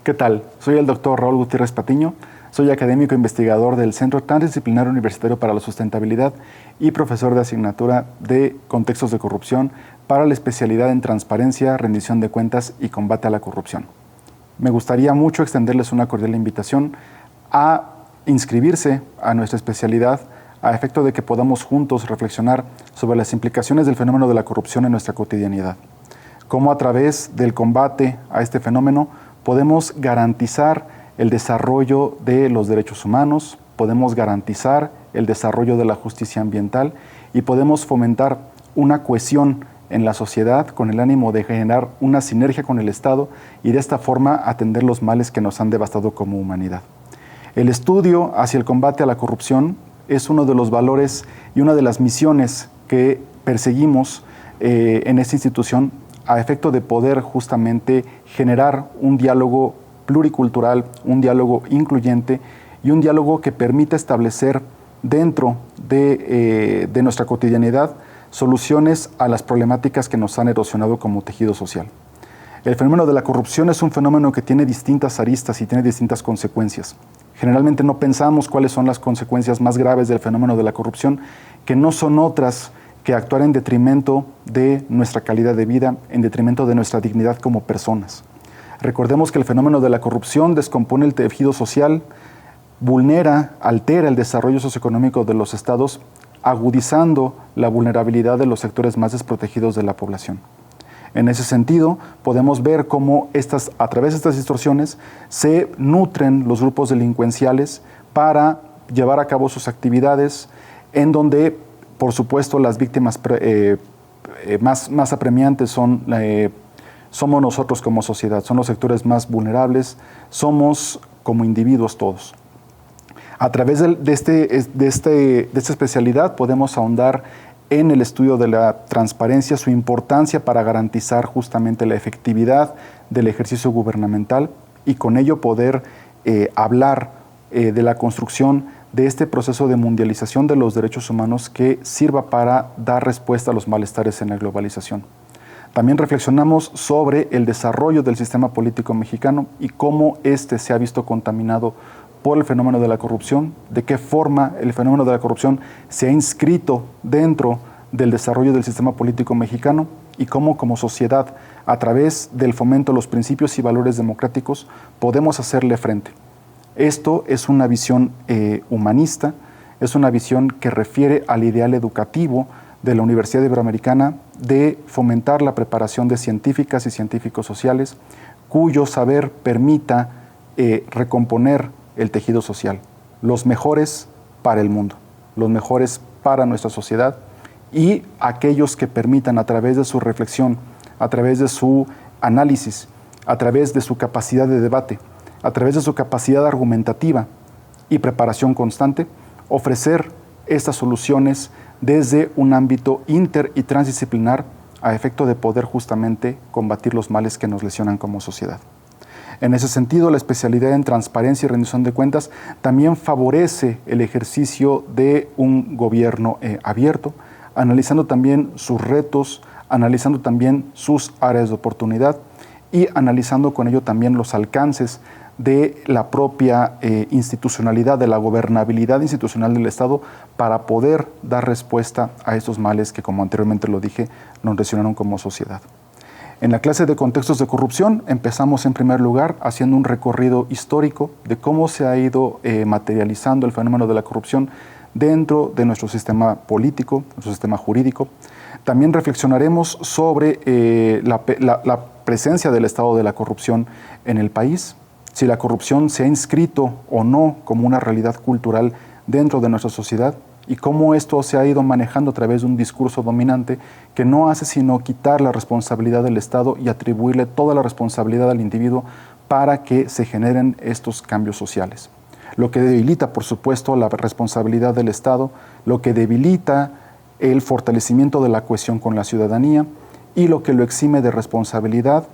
¿Qué tal? Soy el doctor Raúl Gutiérrez Patiño, soy académico investigador del Centro Transdisciplinario Universitario para la Sustentabilidad y profesor de asignatura de Contextos de Corrupción para la especialidad en Transparencia, Rendición de Cuentas y Combate a la Corrupción. Me gustaría mucho extenderles una cordial invitación a inscribirse a nuestra especialidad a efecto de que podamos juntos reflexionar sobre las implicaciones del fenómeno de la corrupción en nuestra cotidianidad. Cómo a través del combate a este fenómeno podemos garantizar el desarrollo de los derechos humanos, podemos garantizar el desarrollo de la justicia ambiental y podemos fomentar una cohesión en la sociedad con el ánimo de generar una sinergia con el Estado y de esta forma atender los males que nos han devastado como humanidad. El estudio hacia el combate a la corrupción es uno de los valores y una de las misiones que perseguimos en esta institución a efecto de poder justamente generar un diálogo pluricultural, un diálogo incluyente y un diálogo que permita establecer dentro de nuestra cotidianidad soluciones a las problemáticas que nos han erosionado como tejido social. El fenómeno de la corrupción es un fenómeno que tiene distintas aristas y tiene distintas consecuencias. Generalmente no pensamos cuáles son las consecuencias más graves del fenómeno de la corrupción, que no son otras que actuar en detrimento de nuestra calidad de vida, en detrimento de nuestra dignidad como personas. Recordemos que el fenómeno de la corrupción descompone el tejido social, vulnera, altera el desarrollo socioeconómico de los estados, agudizando la vulnerabilidad de los sectores más desprotegidos de la población. En ese sentido, podemos ver cómo a través de estas distorsiones se nutren los grupos delincuenciales para llevar a cabo sus actividades, en donde por supuesto, las víctimas más apremiantes somos nosotros como sociedad, son los sectores más vulnerables, somos como individuos todos. A través de esta especialidad podemos ahondar en el estudio de la transparencia, su importancia para garantizar justamente la efectividad del ejercicio gubernamental y con ello poder hablar de la construcción de este proceso de mundialización de los derechos humanos que sirva para dar respuesta a los malestares en la globalización. También reflexionamos sobre el desarrollo del sistema político mexicano y cómo éste se ha visto contaminado por el fenómeno de la corrupción, de qué forma el fenómeno de la corrupción se ha inscrito dentro del desarrollo del sistema político mexicano y cómo como sociedad, a través del fomento de los principios y valores democráticos, podemos hacerle frente. Esto es una visión humanista, es una visión que refiere al ideal educativo de la Universidad Iberoamericana de fomentar la preparación de científicas y científicos sociales cuyo saber permita recomponer el tejido social, los mejores para el mundo, los mejores para nuestra sociedad y aquellos que permitan a través de su reflexión, a través de su análisis, a través de su capacidad de debate, a través de su capacidad argumentativa y preparación constante, ofrecer estas soluciones desde un ámbito inter y transdisciplinar a efecto de poder justamente combatir los males que nos lesionan como sociedad. En ese sentido, la especialidad en transparencia y rendición de cuentas también favorece el ejercicio de un gobierno abierto, analizando también sus retos, analizando también sus áreas de oportunidad y analizando con ello también los alcances de la propia institucionalidad, de la gobernabilidad institucional del Estado para poder dar respuesta a estos males que, como anteriormente lo dije, nos lesionaron como sociedad. En la clase de contextos de corrupción empezamos en primer lugar haciendo un recorrido histórico de cómo se ha ido materializando el fenómeno de la corrupción dentro de nuestro sistema político, nuestro sistema jurídico. También reflexionaremos sobre la presencia del estado de la corrupción en el país, si la corrupción se ha inscrito o no como una realidad cultural dentro de nuestra sociedad y cómo esto se ha ido manejando a través de un discurso dominante que no hace sino quitar la responsabilidad del Estado y atribuirle toda la responsabilidad al individuo para que se generen estos cambios sociales. Lo que debilita, por supuesto, la responsabilidad del Estado, lo que debilita el fortalecimiento de la cohesión con la ciudadanía y lo que lo exime de responsabilidad,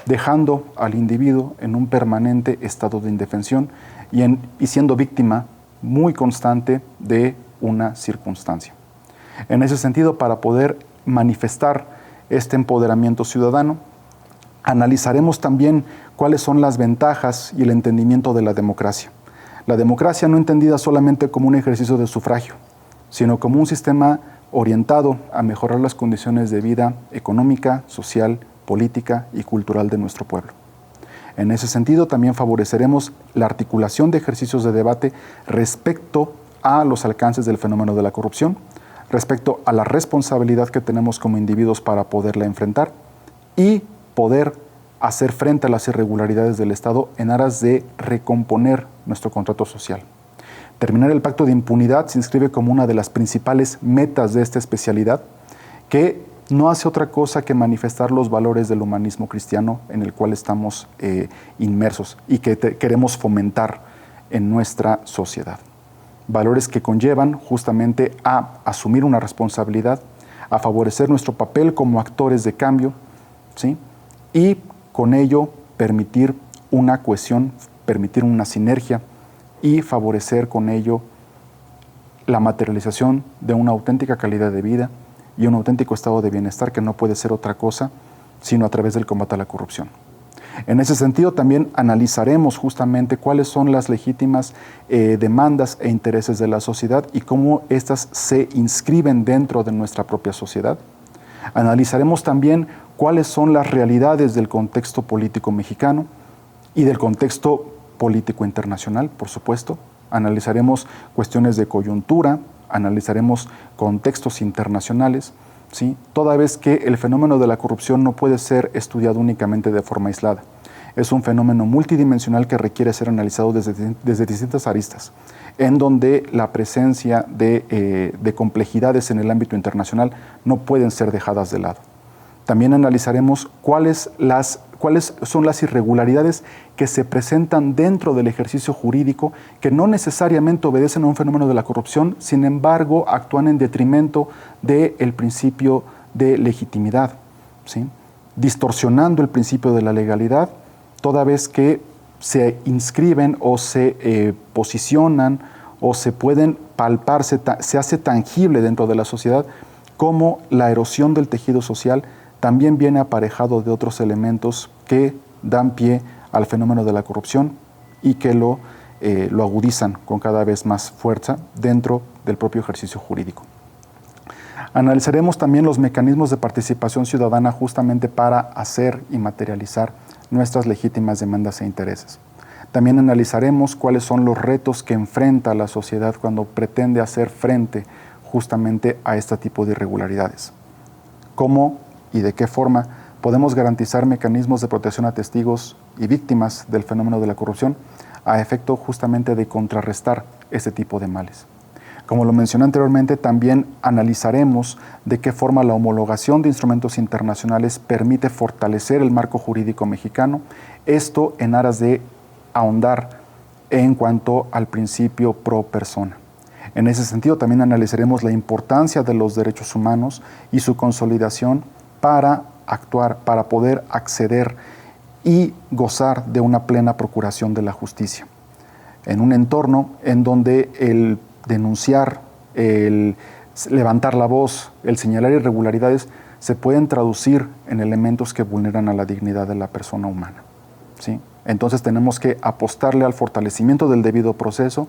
dejando al individuo en un permanente estado de indefensión y siendo víctima muy constante de una circunstancia. En ese sentido, para poder manifestar este empoderamiento ciudadano, Analizaremos también cuáles son las ventajas y el entendimiento de la democracia. La democracia no entendida solamente como un ejercicio de sufragio, sino como un sistema orientado a mejorar las condiciones de vida económica, social, política y cultural de nuestro pueblo. En ese sentido, también favoreceremos la articulación de ejercicios de debate respecto a los alcances del fenómeno de la corrupción, respecto a la responsabilidad que tenemos como individuos para poderla enfrentar y poder hacer frente a las irregularidades del Estado en aras de recomponer nuestro contrato social. Terminar el pacto de impunidad se inscribe como una de las principales metas de esta especialidad, que no hace otra cosa que manifestar los valores del humanismo cristiano en el cual estamos inmersos y que queremos fomentar en nuestra sociedad. Valores que conllevan justamente a asumir una responsabilidad, a favorecer nuestro papel como actores de cambio, ¿sí? Y con ello permitir una cohesión, permitir una sinergia y favorecer con ello la materialización de una auténtica calidad de vida y un auténtico estado de bienestar que no puede ser otra cosa sino a través del combate a la corrupción. En ese sentido también analizaremos justamente cuáles son las legítimas demandas e intereses de la sociedad y cómo éstas se inscriben dentro de nuestra propia sociedad. Analizaremos también cuáles son las realidades del contexto político mexicano y del contexto político internacional, por supuesto. Analizaremos cuestiones de coyuntura, analizaremos contextos internacionales, ¿sí? Toda vez que el fenómeno de la corrupción no puede ser estudiado únicamente de forma aislada. Es un fenómeno multidimensional que requiere ser analizado desde distintas aristas, en donde la presencia de complejidades en el ámbito internacional no pueden ser dejadas de lado. También analizaremos cuáles son las irregularidades que se presentan dentro del ejercicio jurídico que no necesariamente obedecen a un fenómeno de la corrupción, sin embargo actúan en detrimento del principio de legitimidad, ¿sí? Distorsionando el principio de la legalidad, toda vez que se inscriben o se posicionan o se pueden palpar, se hace tangible dentro de la sociedad como la erosión del tejido social también viene aparejado de otros elementos que dan pie al fenómeno de la corrupción y que lo agudizan con cada vez más fuerza dentro del propio ejercicio jurídico. Analizaremos también los mecanismos de participación ciudadana justamente para hacer y materializar nuestras legítimas demandas e intereses. También analizaremos cuáles son los retos que enfrenta la sociedad cuando pretende hacer frente justamente a este tipo de irregularidades. ¿Cómo y de qué forma podemos garantizar mecanismos de protección a testigos y víctimas del fenómeno de la corrupción a efecto justamente de contrarrestar este tipo de males? Como lo mencioné anteriormente, también analizaremos de qué forma la homologación de instrumentos internacionales permite fortalecer el marco jurídico mexicano, esto en aras de ahondar en cuanto al principio pro persona. En ese sentido, también analizaremos la importancia de los derechos humanos y su consolidación para actuar, para poder acceder y gozar de una plena procuración de la justicia. En un entorno en donde el denunciar, el levantar la voz, el señalar irregularidades, se pueden traducir en elementos que vulneran a la dignidad de la persona humana, ¿sí? Entonces tenemos que apostarle al fortalecimiento del debido proceso,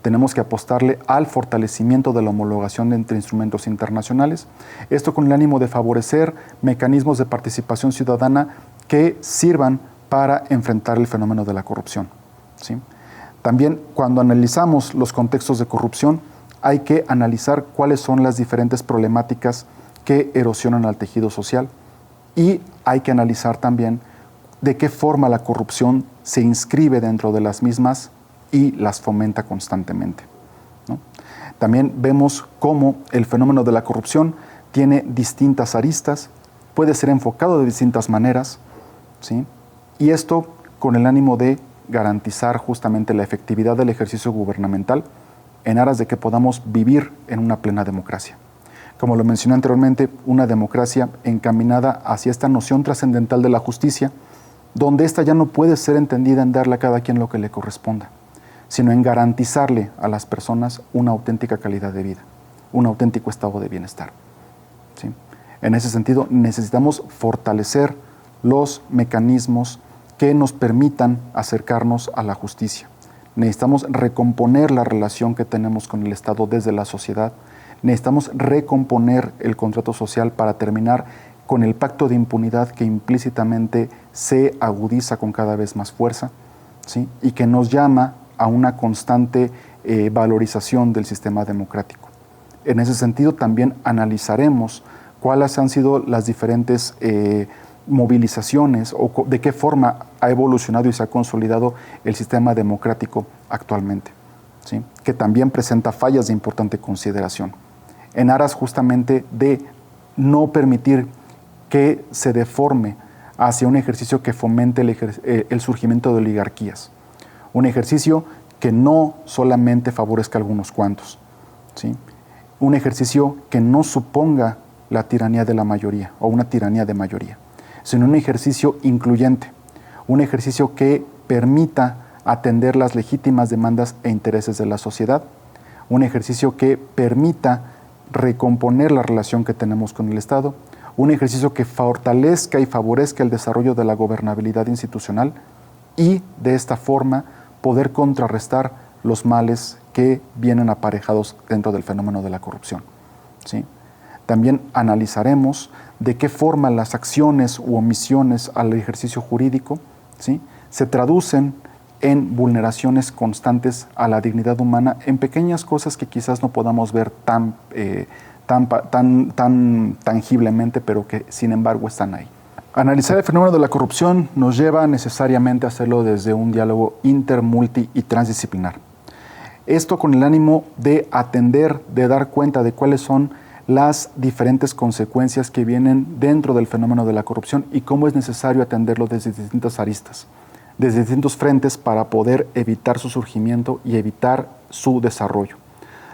tenemos que apostarle al fortalecimiento de la homologación entre instrumentos internacionales, esto con el ánimo de favorecer mecanismos de participación ciudadana que sirvan para enfrentar el fenómeno de la corrupción, ¿sí? También cuando analizamos los contextos de corrupción, hay que analizar cuáles son las diferentes problemáticas que erosionan al tejido social y hay que analizar también de qué forma la corrupción se inscribe dentro de las mismas y las fomenta constantemente, ¿no? También vemos cómo el fenómeno de la corrupción tiene distintas aristas, puede ser enfocado de distintas maneras, ¿sí? Y esto con el ánimo de garantizar justamente la efectividad del ejercicio gubernamental en aras de que podamos vivir en una plena democracia. Como lo mencioné anteriormente, una democracia encaminada hacia esta noción trascendental de la justicia, donde ésta ya no puede ser entendida en darle a cada quien lo que le corresponda, sino en garantizarle a las personas una auténtica calidad de vida, un auténtico estado de bienestar, ¿sí? En ese sentido, necesitamos fortalecer los mecanismos que nos permitan acercarnos a la justicia. Necesitamos recomponer la relación que tenemos con el Estado desde la sociedad. Necesitamos recomponer el contrato social para terminar con el pacto de impunidad que implícitamente se agudiza con cada vez más fuerza, ¿sí? Y que nos llama a una constante valorización del sistema democrático. En ese sentido, también analizaremos cuáles han sido las diferentes movilizaciones o de qué forma ha evolucionado y se ha consolidado el sistema democrático actualmente, ¿sí? Que también presenta fallas de importante consideración, en aras justamente de no permitir que se deforme hacia un ejercicio que fomente el surgimiento de oligarquías, un ejercicio que no solamente favorezca a algunos cuantos, ¿sí? Un ejercicio que no suponga la tiranía de la mayoría o una tiranía de mayoría, sino un ejercicio incluyente, un ejercicio que permita atender las legítimas demandas e intereses de la sociedad, un ejercicio que permita recomponer la relación que tenemos con el Estado, un ejercicio que fortalezca y favorezca el desarrollo de la gobernabilidad institucional y, de esta forma, poder contrarrestar los males que vienen aparejados dentro del fenómeno de la corrupción, ¿sí? También analizaremos de qué forma las acciones u omisiones al ejercicio jurídico, ¿sí?, se traducen en vulneraciones constantes a la dignidad humana en pequeñas cosas que quizás no podamos ver tan tangiblemente, pero que sin embargo están ahí. Analizar el fenómeno de la corrupción nos lleva necesariamente a hacerlo desde un diálogo inter, multi y transdisciplinar. Esto con el ánimo de atender, de dar cuenta de cuáles son las diferentes consecuencias que vienen dentro del fenómeno de la corrupción y cómo es necesario atenderlo desde distintas aristas, desde distintos frentes para poder evitar su surgimiento y evitar su desarrollo.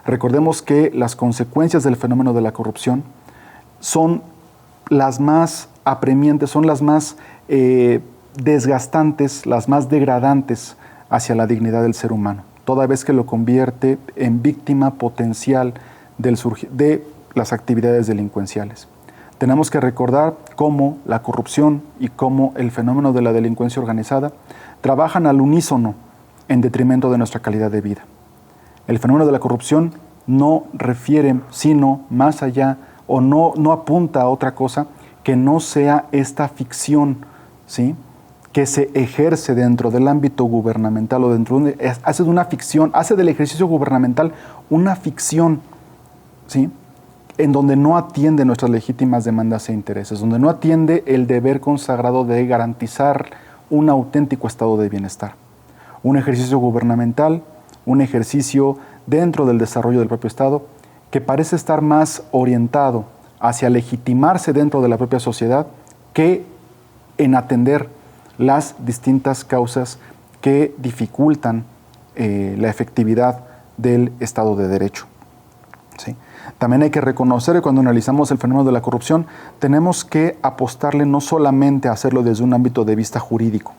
Recordemos que las consecuencias del fenómeno de la corrupción son las más apremiantes, son las más desgastantes, las más degradantes hacia la dignidad del ser humano, toda vez que lo convierte en víctima potencial de las actividades delincuenciales. Tenemos que recordar cómo la corrupción y cómo el fenómeno de la delincuencia organizada trabajan al unísono en detrimento de nuestra calidad de vida. El fenómeno de la corrupción no refiere, sino más allá, o no apunta a otra cosa que no sea esta ficción, ¿sí?, que se ejerce dentro del ámbito gubernamental o hace de una ficción, hace del ejercicio gubernamental una ficción, ¿sí?, en donde no atiende nuestras legítimas demandas e intereses, donde no atiende el deber consagrado de garantizar un auténtico estado de bienestar. Un ejercicio gubernamental, un ejercicio dentro del desarrollo del propio Estado, que parece estar más orientado hacia legitimarse dentro de la propia sociedad que en atender las distintas causas que dificultan la efectividad del Estado de Derecho, ¿sí? También hay que reconocer que cuando analizamos el fenómeno de la corrupción, tenemos que apostarle no solamente a hacerlo desde un ámbito de vista jurídico,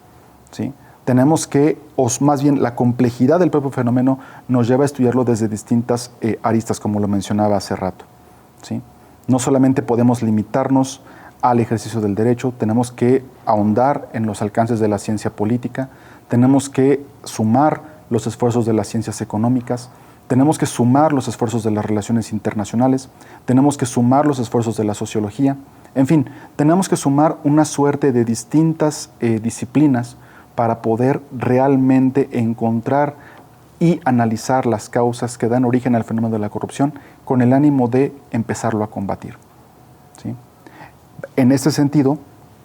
¿sí? Tenemos que, o más bien la complejidad del propio fenómeno nos lleva a estudiarlo desde distintas aristas, como lo mencionaba hace rato, ¿sí? No solamente podemos limitarnos al ejercicio del derecho, tenemos que ahondar en los alcances de la ciencia política, tenemos que sumar los esfuerzos de las ciencias económicas, tenemos que sumar los esfuerzos de las relaciones internacionales, tenemos que sumar los esfuerzos de la sociología, en fin, tenemos que sumar una suerte de distintas disciplinas para poder realmente encontrar y analizar las causas que dan origen al fenómeno de la corrupción con el ánimo de empezarlo a combatir, ¿sí? En este sentido,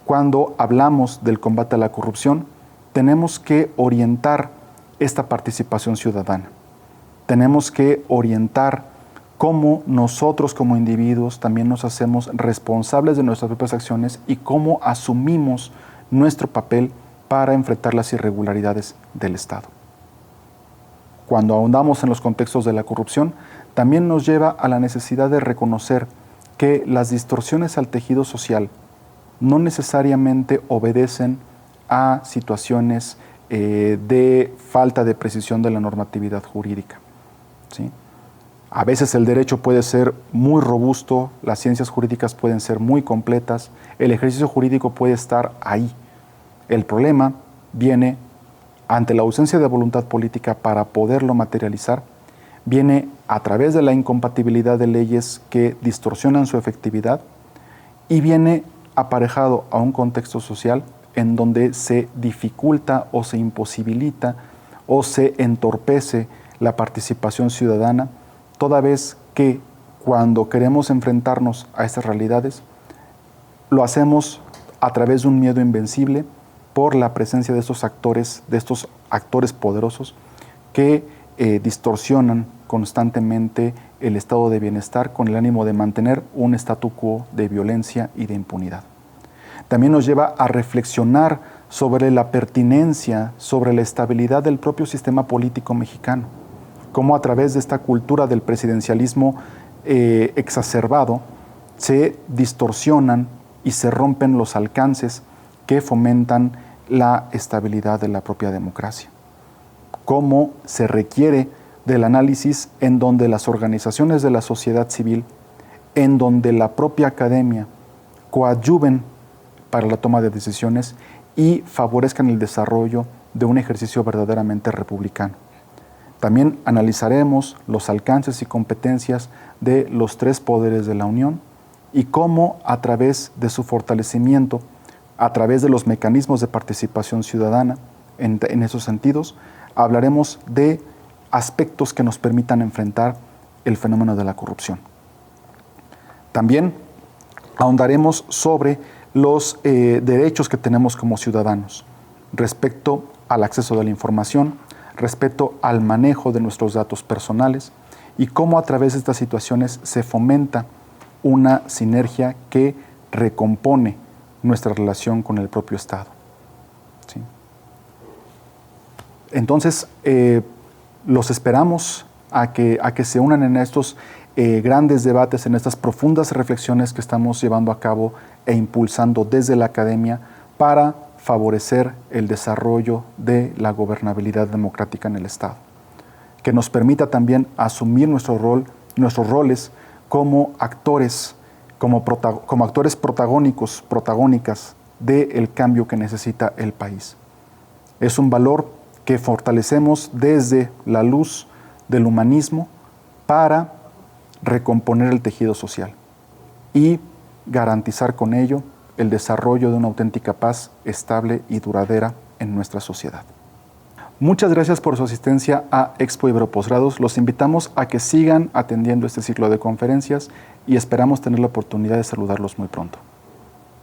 cuando hablamos del combate a la corrupción, tenemos que orientar esta participación ciudadana. Tenemos que orientar cómo nosotros como individuos también nos hacemos responsables de nuestras propias acciones y cómo asumimos nuestro papel para enfrentar las irregularidades del Estado. Cuando ahondamos en los contextos de la corrupción, también nos lleva a la necesidad de reconocer que las distorsiones al tejido social no necesariamente obedecen a situaciones de falta de precisión de la normatividad jurídica, ¿sí? A veces el derecho puede ser muy robusto, las ciencias jurídicas pueden ser muy completas, el ejercicio jurídico puede estar ahí. El problema viene ante la ausencia de voluntad política para poderlo materializar, viene a través de la incompatibilidad de leyes que distorsionan su efectividad y viene aparejado a un contexto social en donde se dificulta o se imposibilita o se entorpece la participación ciudadana, toda vez que cuando queremos enfrentarnos a estas realidades, lo hacemos a través de un miedo invencible por la presencia de estos actores poderosos que distorsionan constantemente el estado de bienestar con el ánimo de mantener un statu quo de violencia y de impunidad. También nos lleva a reflexionar sobre la pertinencia, sobre la estabilidad del propio sistema político mexicano, cómo a través de esta cultura del presidencialismo exacerbado se distorsionan y se rompen los alcances que fomentan la estabilidad de la propia democracia. Cómo se requiere del análisis en donde las organizaciones de la sociedad civil, en donde la propia academia coadyuven para la toma de decisiones y favorezcan el desarrollo de un ejercicio verdaderamente republicano. También analizaremos los alcances y competencias de los tres poderes de la Unión y cómo a través de su fortalecimiento, a través de los mecanismos de participación ciudadana, en esos sentidos, hablaremos de aspectos que nos permitan enfrentar el fenómeno de la corrupción. También ahondaremos sobre los derechos que tenemos como ciudadanos respecto al acceso de la información, respecto al manejo de nuestros datos personales y cómo a través de estas situaciones se fomenta una sinergia que recompone nuestra relación con el propio Estado. ¿Sí? Entonces, los esperamos a que se unan en estos grandes debates, en estas profundas reflexiones que estamos llevando a cabo e impulsando desde la academia para favorecer el desarrollo de la gobernabilidad democrática en el Estado, que nos permita también asumir nuestros roles como actores, como actores protagónicas del cambio que necesita el país. Es un valor que fortalecemos desde la luz del humanismo para recomponer el tejido social y garantizar con ello el desarrollo de una auténtica paz estable y duradera en nuestra sociedad. Muchas gracias por su asistencia a Expo Ibero-Posgrados. Los invitamos a que sigan atendiendo este ciclo de conferencias y esperamos tener la oportunidad de saludarlos muy pronto.